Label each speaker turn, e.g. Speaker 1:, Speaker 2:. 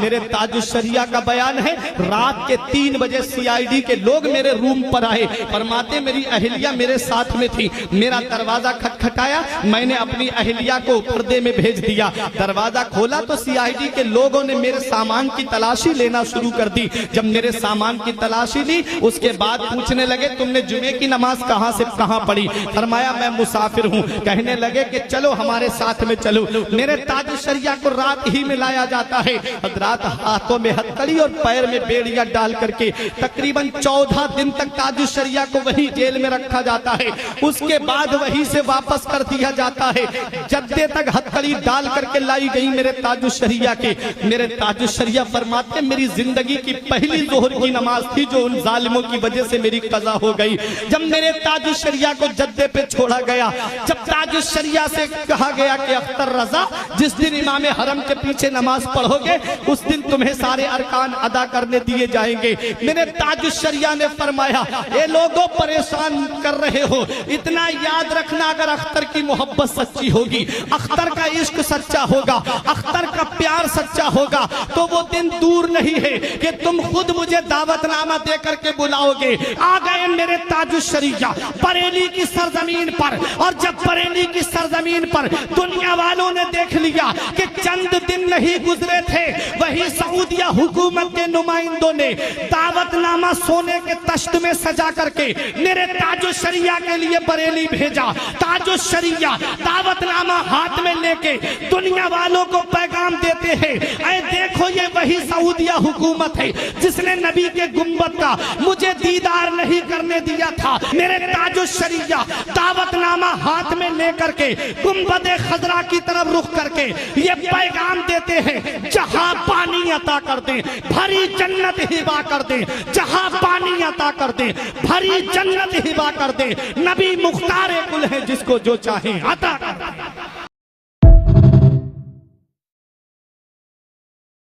Speaker 1: मेरे ताजुश्शरिया का बयान है, रात के 3 बजे सीआईडी के लोग मेरे रूम पर आए। फरमाते मेरी अहिलिया मेरे साथ में थी, मेरा दरवाजा खटखटाया, मैंने अपनी अहिलिया को पर्दे में भेज दिया। दरवाजा खोला तो सीआईडी के लोगों ने मेरे सामान की तलाशी लेना शुरू कर दी। जब मेरे सामान की तलाशी ली, उसके बाद पूछने लगे तुमने जुमे की नमाज कहां से कहां पढ़ी? फरमाया मैं मुसाफिर हूं। कहने लगे कि चलो हमारे साथ में चलो। मेरे ताजुश्शरिया को रात ही में लाया जाता है। हजरात हाथों में हथकड़ी और पैर में बेड़ियां डाल करके तकरीबन 14 दिन तक ताजुश्शरिया को वही जेल में रखा जाता है। उसके बाद वहीं से वापस कर दिया जाता है। जद्दे तक हथकड़ी डाल करके लाई गई मेरे ताजुश्शरिया के। मेरे ताजुश्शरिया फरमाते मेरी जिंदगी की पहली जोहर की नमाज थी जो उन जालिमों की वजह से मेरी कज़ा हो गई। जब मेरे ताजुश्शरिया को जद्दे पे छोड़ा गया, जब ताजुश्शरिया से कहा गया कि अख्तर रजा जिस दिन इमाम हरम के पीछे नमाज पढ़ोगे उस दिन तुम्हें सारे अरकान अदा करने दिए जाएंगे। मेरे ताजुश्शरिया ने फरमाया ये लोगों परेशान कर रहे हो, इतना याद रखना अगर अख्तर की मोहब्बत सच्ची होगी, अख्तर का इश्क सच्चा होगा, अख्तर का प्यार सच्चा होगा तो वो दिन दूर नहीं है कि तुम खुद मुझे दावतनामा दे करके बुलाओगे। आ गए मेरे ताजुश्शरिया बरेली की सरजमीन पर, और जब बरेली की सरजमीन पर दुनिया वालों ने देख लिया कि चंद दिन नहीं गुजरे थे, वही सऊदिया हुकूमत के नुमाइंदों ने दावतनामा सोने के तश्त में सजा करके मेरे ताजुश्शरिया के लिए बरेली भेजा। ताजुश्शरिया दावतनामा हाथ में लेके दुनिया वालों को पैगाम देते हैं, ऐ देखो ये वही सऊदिया हुकूमत है जिसने नबी के गुंबद का मुझे दीदार नहीं करने दिया था। मेरे ताजुश्शरिया दावतनामा हाथ में लेकर के गुंबद खजरा की तरफ रुख करके ये पैगाम देते हैं, जहां पानी अता कर दे भरी जन्नत हिबा कर दे, जहां पानी अता कर दे भरी जन्नत हिबा कर दे। नबी मुख्तार कुल है जिसको जो चाहे अता कर दे।